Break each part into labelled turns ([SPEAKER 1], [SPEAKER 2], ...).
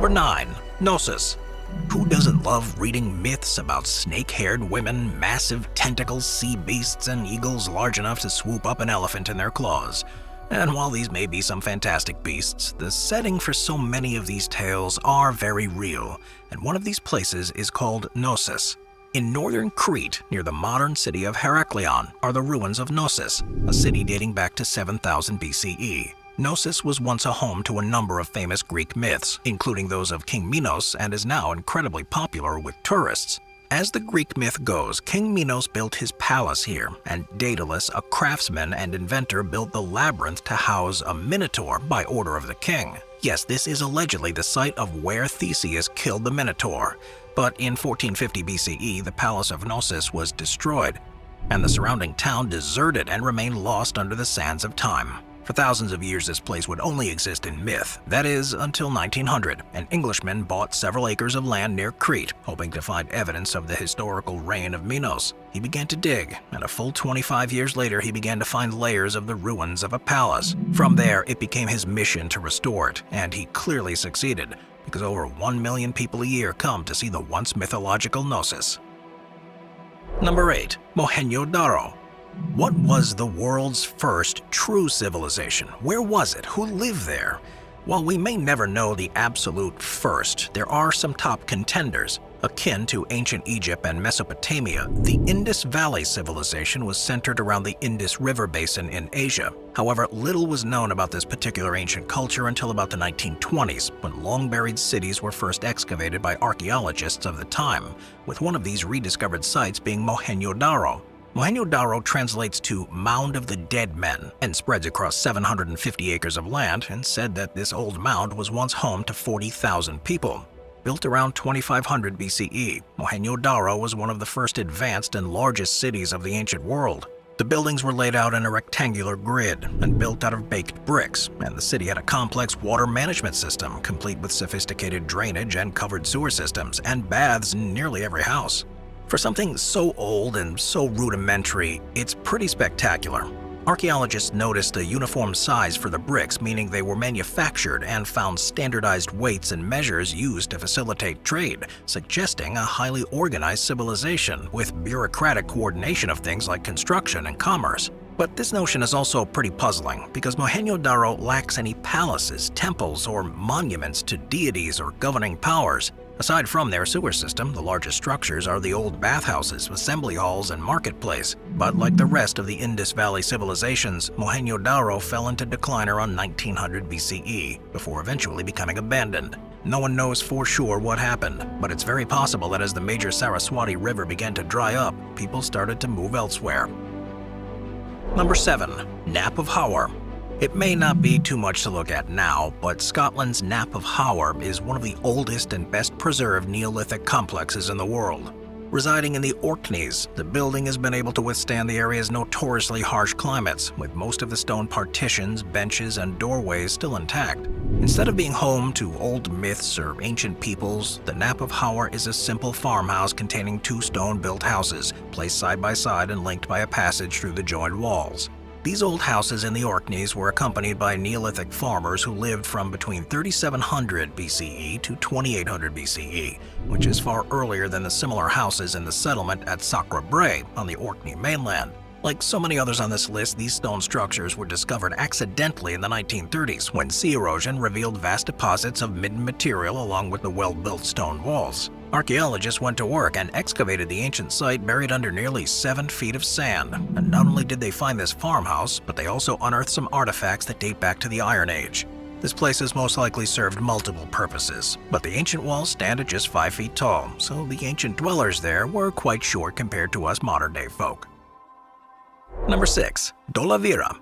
[SPEAKER 1] Number 9. Gnosis. Who doesn't love reading myths about snake-haired women, massive tentacles, sea beasts, and eagles large enough to swoop up an elephant in their claws? And while these may be some fantastic beasts, the setting for so many of these tales are very real, and one of these places is called Gnosis. In northern Crete, near the modern city of Heraklion, are the ruins of Gnosis, a city dating back to 7000 BCE. Gnosis was once a home to a number of famous Greek myths, including those of King Minos, and is now incredibly popular with tourists. As the Greek myth goes, King Minos built his palace here, and Daedalus, a craftsman and inventor, built the labyrinth to house a minotaur by order of the king. Yes, this is allegedly the site of where Theseus killed the minotaur, but in 1450 BCE, the palace of Gnosis was destroyed, and the surrounding town deserted and remained lost under the sands of time. For thousands of years, this place would only exist in myth. That is, until 1900, an Englishman bought several acres of land near Crete, hoping to find evidence of the historical reign of Minos. He began to dig, and a full 25 years later, he began to find layers of the ruins of a palace. From there, it became his mission to restore it, and he clearly succeeded, because over 1 million people a year come to see the once mythological Gnosis. Number 8. Mohenjo-daro. What was the world's first true civilization? Where was it? Who lived there? While we may never know the absolute first, there are some top contenders. Akin to ancient Egypt and Mesopotamia, the Indus Valley civilization was centered around the Indus River basin in Asia. However, little was known about this particular ancient culture until about the 1920s, when long-buried cities were first excavated by archaeologists of the time, with one of these rediscovered sites being Mohenjo-daro. Mohenjo-daro translates to Mound of the Dead Men and spreads across 750 acres of land, and said that this old mound was once home to 40,000 people. Built around 2500 BCE, Mohenjo-daro was one of the first advanced and largest cities of the ancient world. The buildings were laid out in a rectangular grid and built out of baked bricks, and the city had a complex water management system, complete with sophisticated drainage and covered sewer systems, and baths in nearly every house. For something so old and so rudimentary, it's pretty spectacular. Archaeologists noticed a uniform size for the bricks, meaning they were manufactured, and found standardized weights and measures used to facilitate trade, suggesting a highly organized civilization with bureaucratic coordination of things like construction and commerce. But this notion is also pretty puzzling, because Mohenjo-daro lacks any palaces, temples, or monuments to deities or governing powers. Aside from their sewer system, the largest structures are the old bathhouses, assembly halls, and marketplace. But like the rest of the Indus Valley civilizations, Mohenjo-daro fell into decline around 1900 BCE, before eventually becoming abandoned. No one knows for sure what happened, but it's very possible that as the major Saraswati River began to dry up, people started to move elsewhere. Number 7. Nap of Hawar. It may not be too much to look at now, but Scotland's Nap of Hawar is one of the oldest and best preserved Neolithic complexes in the world. Residing in the Orkneys, the building has been able to withstand the area's notoriously harsh climates, with most of the stone partitions, benches, and doorways still intact. Instead of being home to old myths or ancient peoples, the Nap of Hawar is a simple farmhouse containing 2 stone-built houses, placed side by side and linked by a passage through the joined walls. These old houses in the Orkneys were accompanied by Neolithic farmers who lived from between 3700 BCE to 2800 BCE, which is far earlier than the similar houses in the settlement at Sacre Brae on the Orkney mainland. Like so many others on this list, these stone structures were discovered accidentally in the 1930s when sea erosion revealed vast deposits of midden material along with the well-built stone walls. Archaeologists went to work and excavated the ancient site buried under nearly 7 feet of sand. And not only did they find this farmhouse, but they also unearthed some artifacts that date back to the Iron Age. This place has most likely served multiple purposes, but the ancient walls stand at just 5 feet tall, so the ancient dwellers there were quite short compared to us modern-day folk. Number 6. Dholavira.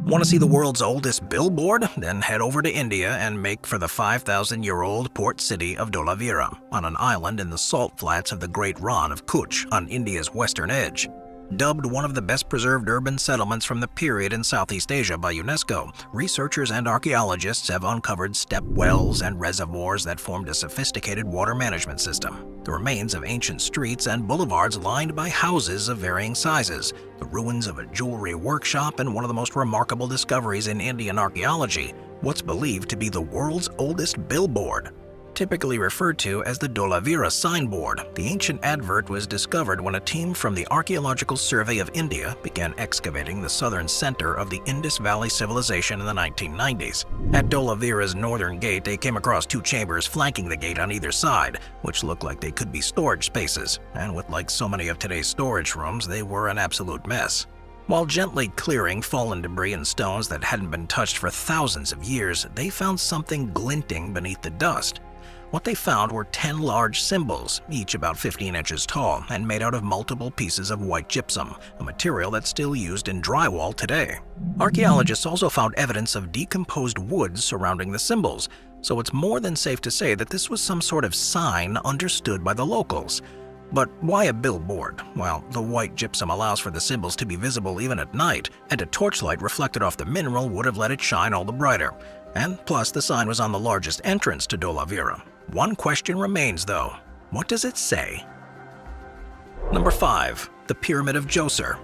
[SPEAKER 1] Want to see the world's oldest billboard? Then head over to India and make for the 5,000-year-old port city of Dholavira, on an island in the salt flats of the Great Rann of Kutch on India's western edge. Dubbed one of the best preserved urban settlements from the period in Southeast Asia by UNESCO, researchers and archaeologists have uncovered step wells and reservoirs that formed a sophisticated water management system, the remains of ancient streets and boulevards lined by houses of varying sizes, the ruins of a jewelry workshop, and one of the most remarkable discoveries in Indian archaeology, what's believed to be the world's oldest billboard. typically referred to as the Dholavira signboard. The ancient advert was discovered when a team from the Archaeological Survey of India began excavating the southern center of the Indus Valley civilization in the 1990s. At Dholavira's northern gate, they came across two chambers flanking the gate on either side, which looked like they could be storage spaces, and with like so many of today's storage rooms, they were an absolute mess. While gently clearing fallen debris and stones that hadn't been touched for thousands of years, they found something glinting beneath the dust. What they found were 10 large symbols, each about 15 inches tall and made out of multiple pieces of white gypsum, a material that's still used in drywall today. Archaeologists also found evidence of decomposed wood surrounding the symbols, so it's more than safe to say that this was some sort of sign understood by the locals. But why a billboard? Well, the white gypsum allows for the symbols to be visible even at night, and a torchlight reflected off the mineral would have let it shine all the brighter. And plus, the sign was on the largest entrance to Dholavira. One question remains though. What does it say? Number 5. The Pyramid of Djoser.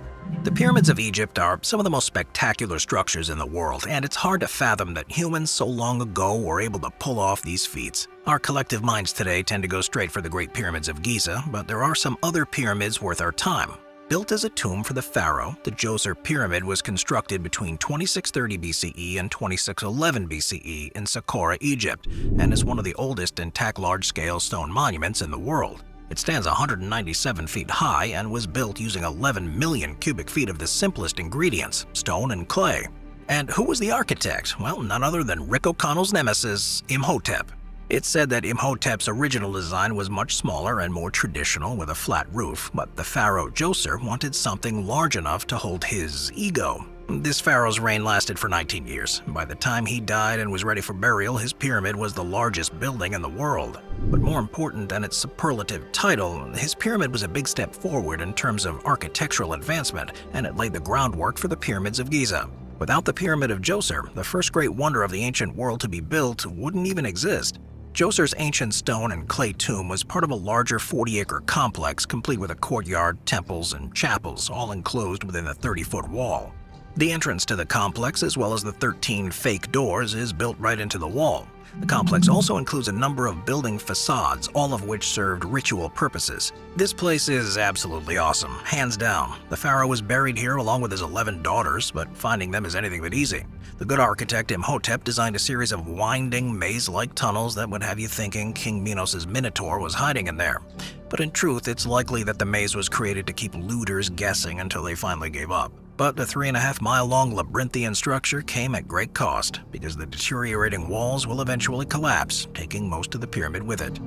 [SPEAKER 1] The pyramids of Egypt are some of the most spectacular structures in the world, and it's hard to fathom that humans so long ago were able to pull off these feats. Our collective minds today tend to go straight for the Great Pyramids of Giza, but there are some other pyramids worth our time. Built as a tomb for the pharaoh, the Djoser Pyramid was constructed between 2630 BCE and 2611 BCE in Saqqara, Egypt, and is one of the oldest intact large-scale stone monuments in the world. It stands 197 feet high and was built using 11 million cubic feet of the simplest ingredients, stone and clay. And who was the architect? Well, none other than Rick O'Connell's nemesis, Imhotep. It's said that Imhotep's original design was much smaller and more traditional with a flat roof, but the pharaoh Djoser wanted something large enough to hold his ego. This pharaoh's reign lasted for 19 years. By the time he died and was ready for burial, his pyramid was the largest building in the world. But more important than its superlative title, his pyramid was a big step forward in terms of architectural advancement, and it laid the groundwork for the pyramids of Giza. Without the Pyramid of Djoser, the first great wonder of the ancient world to be built wouldn't even exist. Djoser's ancient stone and clay tomb was part of a larger 40-acre complex complete with a courtyard, temples, and chapels, all enclosed within a 30-foot wall. The entrance to the complex, as well as the 13 fake doors, is built right into the wall. The complex also includes a number of building facades, all of which served ritual purposes. This place is absolutely awesome, hands down. The pharaoh was buried here along with his 11 daughters, but finding them is anything but easy. The good architect Imhotep designed a series of winding, maze-like tunnels that would have you thinking King Minos' Minotaur was hiding in there. But in truth, it's likely that the maze was created to keep looters guessing until they finally gave up. But the 3.5-mile-long labyrinthian structure came at great cost, because the deteriorating walls will eventually collapse, taking most of the pyramid with it.